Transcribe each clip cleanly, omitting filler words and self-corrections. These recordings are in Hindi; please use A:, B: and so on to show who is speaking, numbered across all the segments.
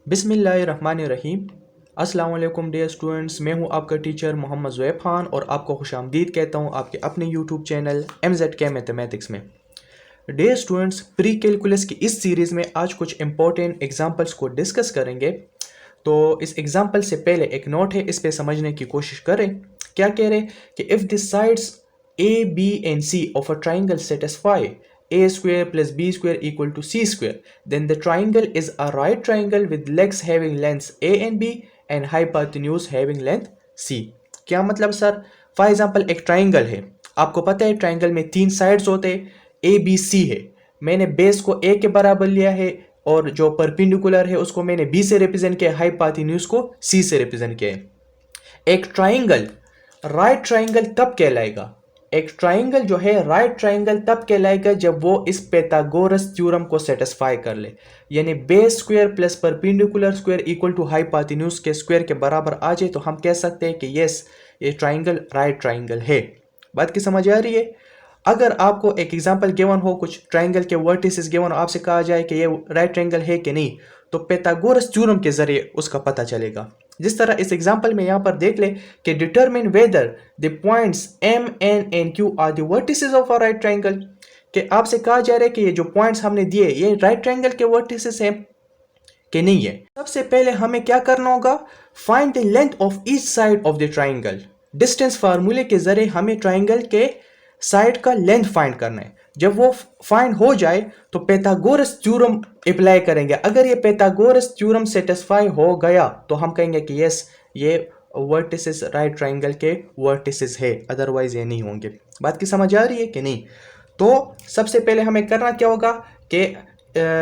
A: बिस्मिल्लाहिर्रहमानिर्रहीम। अस्सलाम वालेकुम डियर स्टूडेंट्स, मैं हूं आपका टीचर मोहम्मद ज़ुएब खान और आपको खुशामदीद कहता हूं आपके अपने यूट्यूब चैनल MZK मैथमेटिक्स में। डियर स्टूडेंट्स, प्री कैलकुलस की इस सीरीज़ में आज कुछ इंपॉर्टेंट एग्जांपल्स को डिस्कस करेंगे। तो इस एग्जांपल से पहले एक नोट है, इस पे समझने की कोशिश करें। क्या कह रहे कि if the sides A, B and C of a triangle satisfy a square plus b square equal to c square, then the triangle is a right triangle with legs having lengths a and b and hypotenuse having length c। क्या मतलब सर? फॉर एग्जांपल एक ट्राइंगल है, आपको पता है ट्राइंगल में तीन साइड्स होते हैं, ए बी सी है। मैंने बेस को ए के बराबर लिया है और जो परपेंडिकुलर है उसको मैंने बी से रिप्रेजेंट किया, हाइपोटेन्यूज को सी से रिप्रेजेंट किया है। एक ट्राइंगल राइट ट्राइंगल तब कहलाएगा, एक ट्राइंगल जो है राइट ट्राइंगल तब कहलाएगा जब वो इस पैथागोरस थ्योरम को सेटिस्फाई कर ले, यानी base square plus perpendicular square equal to hypotenuse के स्क्वायर के बराबर आ जाए तो हम कह सकते हैं कि यस, ये ट्राइंगल राइट ट्राइंगल है। बात की समझ आ रही है? अगर आपको एक एग्जांपल गिवन हो, कुछ ट्राइंगल के वर्टिसेस गिवन हो, आपसे कहा जाए कि ये राइट ट्राइंगल है कि नहीं, तो पैथागोरस थ्योरम के जरिए उसका पता चलेगा। जिस तरह इस एग्जांपल में यहाँ पर देख ले कि determine whether the points M, N and Q are the vertices of a right triangle. कि आपसे कहा जा रहा है कि ये जो पॉइंट्स हमने दिए ये राइट ट्राइंगल के वर्टिसेस हैं कि नहीं है। सबसे पहले हमें क्या करना होगा? Find the length of each side of the triangle. Distance फार्मूले के जरिए हमें ट्राइंगल के साइड का लेंथ फाइंड करना है। जब वो फाइंड हो जाए तो पैथागोरस थ्योरम अप्लाई करेंगे। अगर ये पैथागोरस थ्योरम सेटिस्फाई हो गया तो हम कहेंगे कि यस, ये वर्टिसेस राइट ट्राइंगल के वर्टिसेस है, अदरवाइज ये नहीं होंगे। बात की समझ आ रही है कि नहीं? तो सबसे पहले हमें करना क्या होगा कि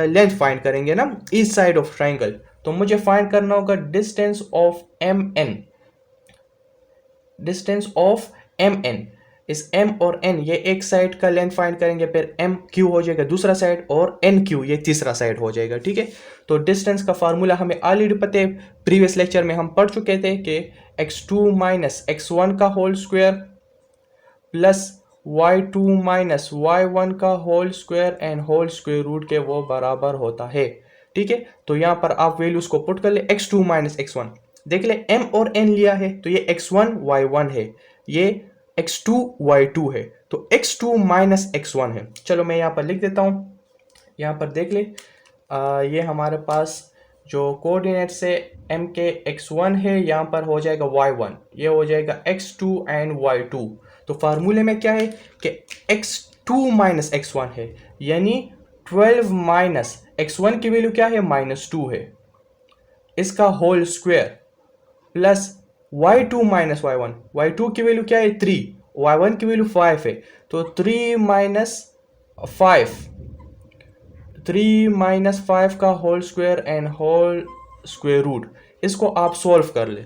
A: लेंथ फाइंड करेंगे ना ईच साइड ऑफ ट्राइंगल। तो मुझे फाइंड करना होगा distance of MN, distance of MN। इस M और N ये एक साइड का लेंथ फाइंड करेंगे, फिर MQ हो जाएगा दूसरा साइड और NQ ये तीसरा साइड हो जाएगा। ठीक है, तो डिस्टेंस का फार्मूला हमें ऑलरेडी पता है, प्रीवियस लेक्चर में हम पढ़ चुके थे कि x2 माइनस x1 का whole square plus y2 minus y1 का whole square and whole square root के वो बराबर होता है। ठीक है, तो यहाँ पर आप वैल्यूज को पुट कर ले, x2 माइनस x1। देख ले M और N लिया है तो ये x1 y1 है, ये x2 y2 है, तो x2 माइनस x1 है। चलो मैं यहाँ पर लिख देता हूँ। यहाँ पर देख ले, ये हमारे पास जो कोऑर्डिनेट्स है M के x1 है, यहाँ पर हो जाएगा y1, ये हो जाएगा x2 एंड y2। तो फार्मूले में क्या है कि x2 माइनस x1 है, यानी 12 माइनस x1 की वैल्यू क्या है, -2 है, इसका whole square plus y2 minus y1, y2 की वैल्यू क्या है 3, y1 की वैल्यू 5 है, तो 3 माइनस 5 का whole square and whole square root. इसको आप सॉल्व कर ले।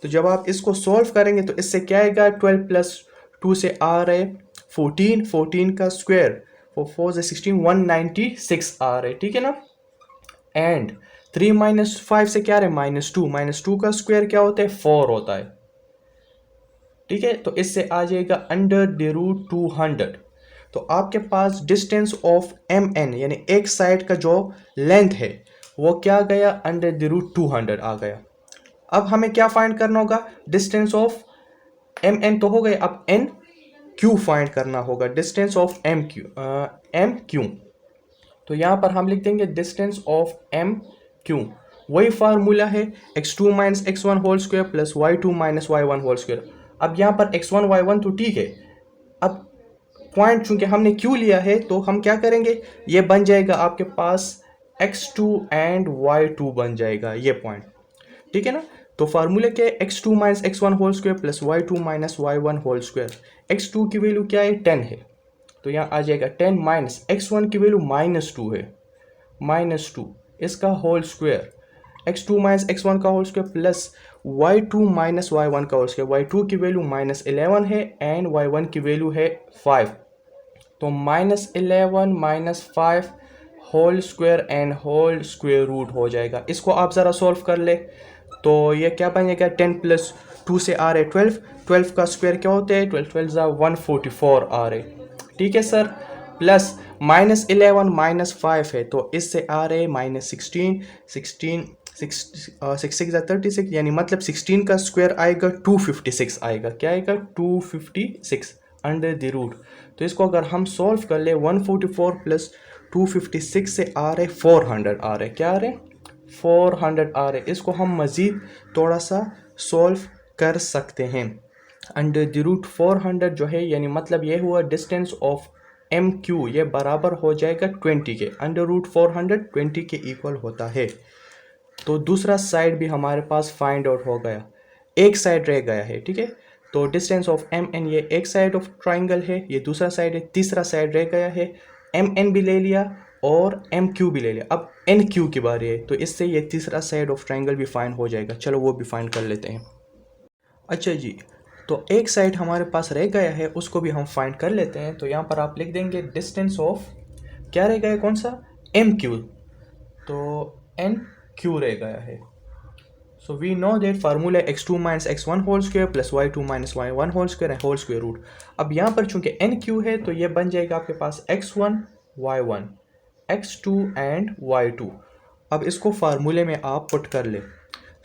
A: तो जब आप इसको सॉल्व करेंगे तो इससे क्या आएगा, 12 प्लस 2 से आ रहे 14, 14 का स्क्वायर 4 से 16, 196 आ रहे। ठीक है ना, एंड 3 माइनस 5 से क्या रहे, -2, -2 का स्क्वायर क्या होता है, 4 होता है। ठीक है, तो इससे आ जाएगा अंडर द रूट 200। तो आपके पास डिस्टेंस ऑफ MN यानी एक साइड का जो लेंथ है वो क्या गया, अंडर द रूट 200 आ गया। अब हमें क्या फाइंड करना होगा, डिस्टेंस ऑफ MN तो हो गए, अब NQ फाइंड करना होगा, डिस्टेंस ऑफ MQ। तो यहाँ पर हम लिख देंगे डिस्टेंस ऑफ MQ, वही फार्मूला है x2 minus x1 whole square plus y2 minus y1 whole square. अब यहाँ पर x1 y1 तो ठीक है, अब पॉइंट चूंकि हमने Q लिया है तो हम क्या करेंगे, ये बन जाएगा आपके पास x2 एंड y2 बन जाएगा ये पॉइंट। ठीक है ना, तो फार्मूले के x2 minus x1 whole square plus y2 minus y1 whole square. x2 की वैल्यू क्या है, 10 है, तो यहाँ आ जाएगा 10 माइनस x1 की वैल्यू -2 है, -2 इसका whole square, x2 minus x1 का whole square plus y2 minus y1 का होल स्क्वायर। y2 की वैल्यू -11 है एंड y1 की वैल्यू है 5, तो -11 minus 5 whole square and whole square root हो जाएगा। इसको आप ज़रा सॉल्व कर ले तो ये क्या बनेगा, 10 प्लस 2 से आ रहे 12 का स्क्वायर क्या होता है, 12 12 144 आ रहे। ठीक है सर, प्लस -11 -5 है, तो इससे आ रहे -16, 16 6 6 36, यानी मतलब 16 का स्क्वायर आएगा 256 आएगा। क्या आएगा? 256 अंडर द रूट। तो इसको अगर हम सॉल्व कर ले, 144 प्लस 256 से आ रहे 400 आ रहे। क्या आ रहे? 400 आ रहे। इसको हम मज़ीद थोड़ा सा सॉल्व कर सकते हैं। अंडर द रूट 400 जो है, यानी मतलब ये हुआ डिस्टेंस ऑफ एम क्यू, ये बराबर हो जाएगा 20 के। अंडर रूट 400 20 के इक्वल होता है। तो दूसरा साइड भी हमारे पास फाइंड आउट हो गया, एक साइड रह गया है। ठीक है, तो डिस्टेंस ऑफ एम एन, ये एक साइड ऑफ ट्राइंगल है, ये दूसरा साइड है। तीसरा साइड रह गया है, एम एन भी ले लिया और एम क्यू भी ले लिया। अब एन क्यू की बारी है, तो इससे ये तीसरा साइड ऑफ ट्राइंगल भी फाइंड हो जाएगा। चलो वो भी फाइंड कर लेते हैं। अच्छा जी, तो एक साइड हमारे पास रह गया है, उसको भी हम फाइंड कर लेते हैं। तो यहाँ पर आप लिख देंगे डिस्टेंस ऑफ, क्या रह गया? कौन सा? M Q. तो एन क्यू रह गया है। So we know that formula x2 minus x1 whole square plus y2 minus y1 whole square and whole square root। अब यहाँ पर चूंकि n q है, तो ये बन जाएगा आपके पास x1 y1 x2 and y2। अब इसको फार्मूले में आप पुट कर ले।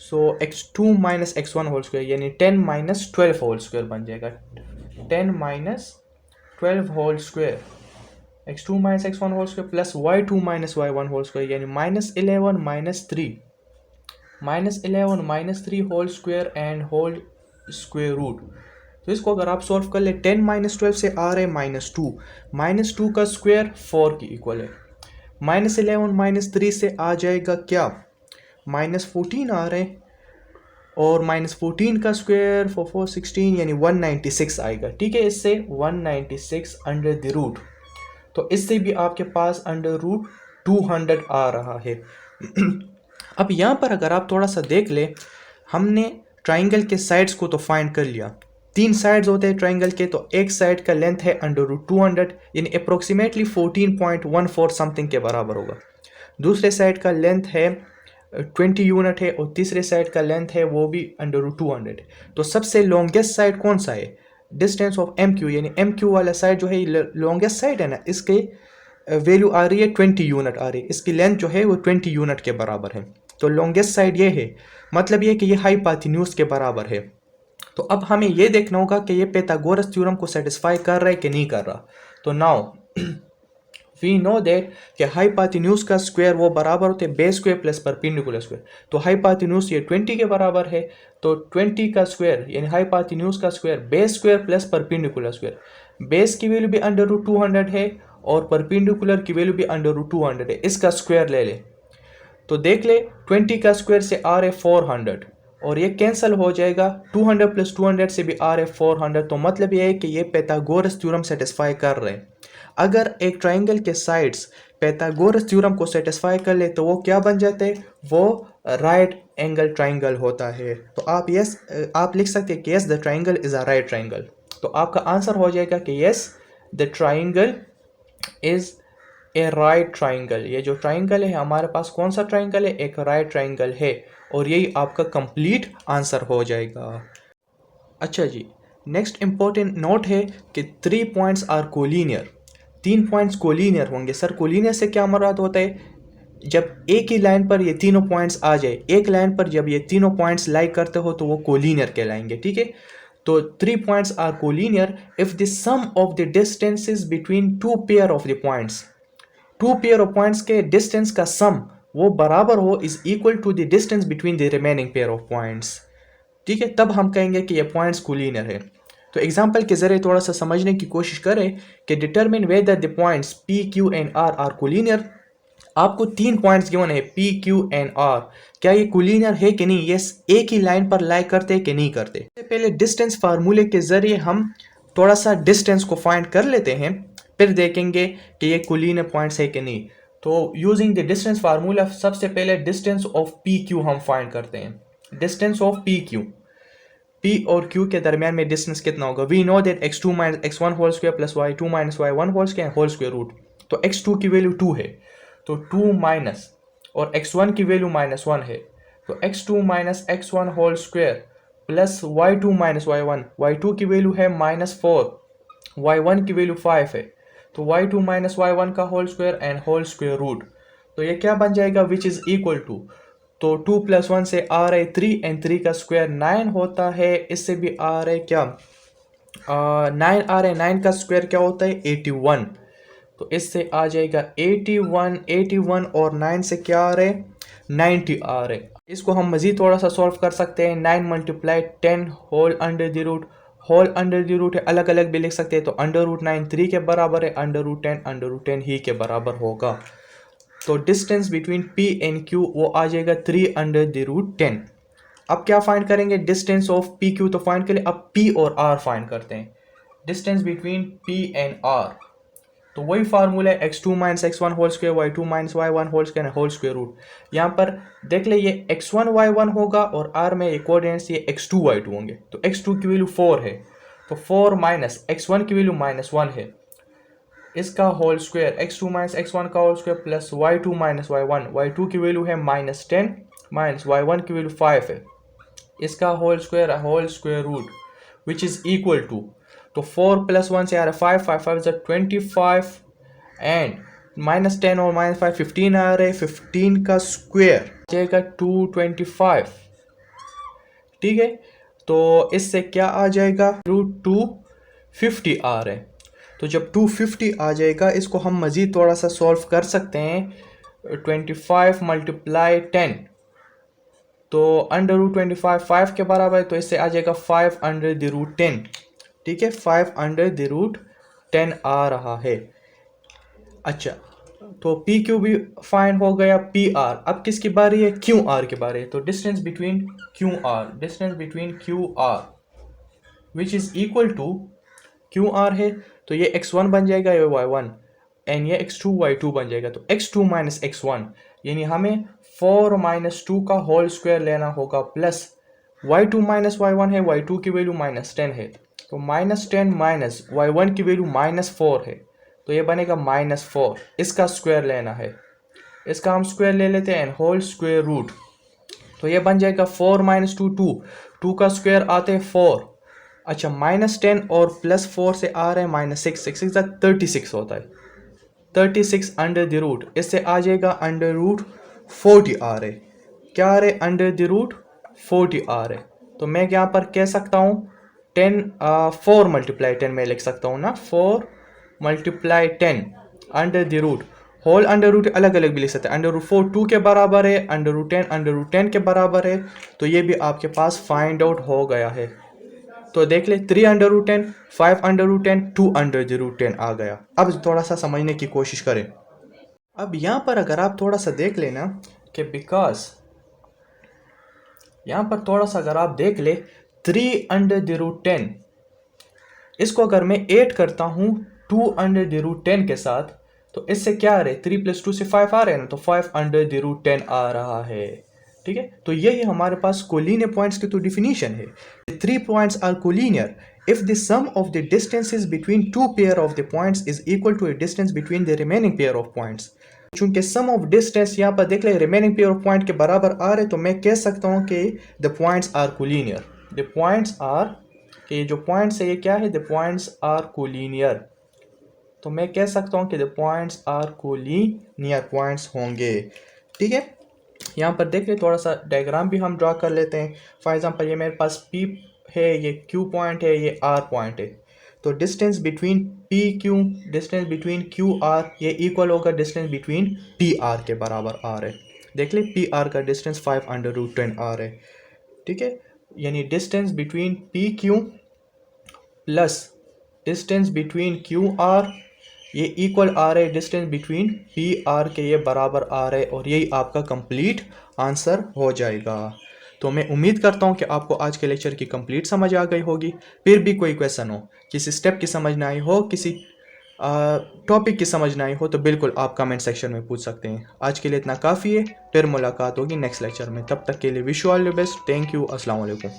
A: सो x2 minus x1 whole square यानी 10 माइनस 12 होल स्क्वायर बन जाएगा। 10 minus 12 whole square, x2 minus x1 whole square plus y2 minus y1 whole square यानी -11 -3 -3 whole square and whole square root. तो इसको अगर आप सॉल्व कर ले, 10 माइनस 12 से आ रहे -2 का स्क्वायर 4 की इक्वल है। -11 -3 से आ जाएगा क्या? -14 आ रहे हैं, और -14 का स्क्वायर 4 4 16 यानी 196 आएगा। ठीक है, इससे 196 अंडर द रूट। तो इससे भी आपके पास अंडर रूट 200 आ रहा है। अब यहाँ पर अगर आप थोड़ा सा देख ले, हमने ट्राइंगल के साइड्स को तो फाइंड कर लिया। 3 साइड्स होते हैं ट्राइंगल के, तो एक साइड का लेंथ है अंडर रूट 200 यानी अप्रोक्सीमेटली 14.14 समथिंग के बराबर होगा। दूसरे साइड का लेंथ है 20 यूनिट है, और तीसरे साइड का लेंथ है वो भी अंडर रूट 200। तो सबसे लॉन्गेस्ट साइड कौन सा है? डिस्टेंस ऑफ एम क्यू, यानी एम क्यू वाला साइड जो है लॉन्गेस्ट साइड है ना, इसके वैल्यू आ रही है 20 यूनिट आ रही है। इसकी लेंथ जो है वो 20 यूनिट के बराबर है। तो लॉन्गेस्ट साइड ये है, मतलब ये कि ये हाइपोटेन्यूज के बराबर है। तो अब हमें ये देखना होगा कि ये पाइथागोरस थ्योरम को सेटिस्फाई कर रहा है कि नहीं कर रहा। तो नाउ वी नो दैट कि हाइपोटेन्यूज का स्क्वायर वो बराबर होते हैं base square plus perpendicular square. तो हाइपोटेन्यूज ये 20 के बराबर है, तो 20 का स्क्वायर यानी हाइपोटेन्यूज का square base square plus perpendicular square. Base की वैल्यू भी अंडर रूट 200 है और परपेंडिकुलर की वैल्यू भी अंडर रूट 200 है। इसका स्क्वायर ले ले, तो देख ले 20 का स्क्वायर से आ रहे 400 और ये कैंसिल हो जाएगा। 200 प्लस 200 से भी आ रहे 400। तो मतलब ये है कि ये पाइथागोरस थ्योरम सेटिस्फाई कर रहे हैं। अगर एक ट्राइंगल के साइड्स पाइथागोरस थ्योरम को सेटिस्फाई कर ले, तो वो क्या बन जाते हैं? वो राइट एंगल ट्राइंगल होता है। तो आप लिख सकते हैं कि yes the triangle is a right triangle. तो आपका आंसर हो जाएगा कि yes the triangle is a right triangle. ये जो ट्राइंगल है हमारे पास, कौन सा ट्राइंगल है? एक राइट ट्राइंगल है, और यही आपका कंप्लीट आंसर हो जाएगा। अच्छा जी, नेक्स्ट इंपॉर्टेंट नोट है कि 3 points are collinear. 3 points collinear होंगे। सर कोलिनियर से क्या मुराद होता है? जब एक ही लाइन पर ये तीनों पॉइंट्स आ जाए, एक लाइन पर जब ये तीनों पॉइंट्स लाइक करते हो तो वो कोलिनियर कहलाएंगे। ठीक है, तो 3 points are collinear if the sum of the distances between 2 pair of the points. 2 pair of points के डिस्टेंस का सम वो बराबर हो, is equal to the distance between the remaining pair of points. ठीक है, तब हम कहेंगे कि ये पॉइंट्स कोलिनियर है। तो एग्जांपल के जरिए थोड़ा सा समझने की कोशिश करें कि determine whether the points P Q and R are collinear. आपको 3 पॉइंट्स गिवन है पी क्यू एंड आर, क्या ये कोलिनियर है कि नहीं? यस, एक ही लाइन पर लाई करते हैं कि नहीं करते? पहले डिस्टेंस फार्मूले के जरिए हम थोड़ा सा डिस्टेंस को फाइंड कर लेते हैं, फिर देखेंगे कि ये कोलिनियर पॉइंट्स है कि नहीं। तो यूजिंग द डिस्टेंस फार्मूला सबसे पहले डिस्टेंस ऑफ पी क्यू हम फाइंड करते हैं। Distance of P Q, P और Q के दरमियान में डिस्टेंस कितना होगा? We know that x2 minus x1 whole square plus y2 minus y1 whole square whole square root. तो x2 की वैल्यू 2 है, तो 2 माइनस, और x1 की वैल्यू -1 है, तो x2 minus x1 whole square plus y2 minus y1। y2 की वैल्यू है -4, y1 की वैल्यू 5 है, तो y2 माइनस y1 का whole square and whole square root. तो ये क्या बन जाएगा, विच इज इक्वल टू, तो 2 + 1 से आ रहा है 3 एंड 3 का स्क्वायर 9 होता है। इससे भी आ रहा है क्या, 9 आ रहा है, 9 का स्क्वायर क्या होता है 81। तो इससे आ जाएगा 81 और 9 से क्या आ रहा है 90 आ रहे। इसको हम मज़ीद थोड़ा सा सॉल्व कर सकते हैं। 9 × 10 whole under the root, whole under the root है, अलग अलग भी लिख सकते हैं। तो √9 3 के बराबर है, √10 ही के बराबर होगा। तो distance between P and Q वो आ जाएगा 3 √ 10। अब क्या फाइंड करेंगे, डिस्टेंस ऑफ PQ तो फाइंड करें। अब P और R फाइंड करते हैं, distance between P and R। तो वही फार्मूला है x2 - x1 whole square, y2 - y1 whole square, whole square root. यहाँ पर देख ले, ये x1 y1 होगा और r में ये कोऑर्डिनेट्स ये x2 y2 होंगे। तो x2 की वैल्यू 4 है, तो 4 माइनस x1 की वैल्यू -1 है, इसका होल स्क्वायर x2 - x1 का whole square plus y2 - y1, y2 की वैल्यू है -10 माइनस y1 की वैल्यू 5 है, इसका whole square root which is equal to, तो 4 + 1 से आ रहा है 5, 5 5 25 एंड -10 और -5 15 आ रहे, 15 का स्क्वायर जाएगा 225। ठीक है, तो इससे क्या आ जाएगा, √250 आ रहे। तो जब 250 आ जाएगा, इसको हम मज़ीद थोड़ा सा सॉल्व कर सकते हैं। 25 × 10, तो √25 5 के बराबर है, तो इससे आ जाएगा 5 √ 10। ठीक है, 5 √ 10 आ रहा है। अच्छा, तो PQ भी फाइन हो गया, PR। अब किसकी बारी है, QR की बारी है। तो distance between QR which is equal to QR है, तो ये x1 बन जाएगा, ये y1 एंड ये x2 y2 बन जाएगा। तो x2 - x1 यानी हमें 4 - 2 का होल स्क्वायर लेना होगा, प्लस y2 - y1 है, y2 की वैल्यू -10 है, तो -10 माइनस y1 की वैल्यू -4 है, तो ये बनेगा -4। इसका स्क्वायर लेना है, इसका हम स्क्वायर ले लेते हैं, होल स्क्वायर रूट। तो ये बन जाएगा 4 - 2 2 का स्क्वायर आते हैं 4। अच्छा, -10 और +4 से आ रहे हैं -6, 6 36 होता है, 36 अंडर द रूट। इससे आ जाएगा √40 आ रहे, क्या आ रहे, √40 आ रहे। तो मैं यहाँ पर कह सकता हूँ 4 × 10 में लिख सकता हूँ ना, 4 × 10 under the root, whole under root अलग अलग भी लिख सकते हैं। √4 2 के बराबर है, √10 के बराबर है। तो ये भी आपके पास फाइंड आउट हो गया है। तो देख ले, 3 √10, 5 √10, 2 √10 आ गया। अब थोड़ा सा समझने की कोशिश करें। अब यहाँ पर अगर आप थोड़ा सा देख लेना कि बिकॉज यहाँ पर थोड़ा सा अगर आप देख ले 3 √10, इसको अगर मैं 8 करता हूँ 2 √10 के साथ, तो इससे क्या आ रहे, 3 + 2 से 5 आ रहे हैं ना, तो 5 √10 आ रहा है। ठीक है, तो यही हमारे पास कोलिनियर पॉइंट्स की तो डिफिनीशन है। 3 points are collinear if the sum of the distances between two pair of the points is equal to a distance between the remaining pair of points। चूंकि sum of distance यहाँ पर देख ले remaining pair of point के बराबर आ रहे, तो मैं कह सकता हूँ कि the points are collinear। the points are, कि जो points है ये क्या है, the points are collinear। तो मैं कह सकता हूँ कि the points are collinear points होंगे। ठीक है, यहाँ पर देख ले, थोड़ा सा डायग्राम भी हम ड्रा कर लेते हैं। फॉर एग्जांपल ये मेरे पास P है, ये Q पॉइंट है, ये R पॉइंट है। तो distance between PQ, distance between QR ये इक्वल होगा डिस्टेंस बिटवीन PR के बराबर आ रहा है। देख ले, PR का डिस्टेंस 5 √10 आ रहा है। ठीक है, यानी distance between PQ plus distance between QR ये इक्वल आ रहे डिस्टेंस बिटवीन PR के, ये बराबर आ रहे, और यही आपका कंप्लीट आंसर हो जाएगा। तो मैं उम्मीद करता हूँ कि आपको आज के लेक्चर की कंप्लीट समझ आ गई होगी। फिर भी कोई क्वेश्चन हो, किसी स्टेप की समझ ना आई हो, किसी टॉपिक की समझ ना आई हो, तो बिल्कुल आप कमेंट सेक्शन में पूछ सकते हैं। आज के लिए इतना काफ़ी है, फिर मुलाकात होगी नेक्स्ट लेक्चर में। तब तक के लिए wish you all the best. Thank you, अस्सलाम वालेकुम।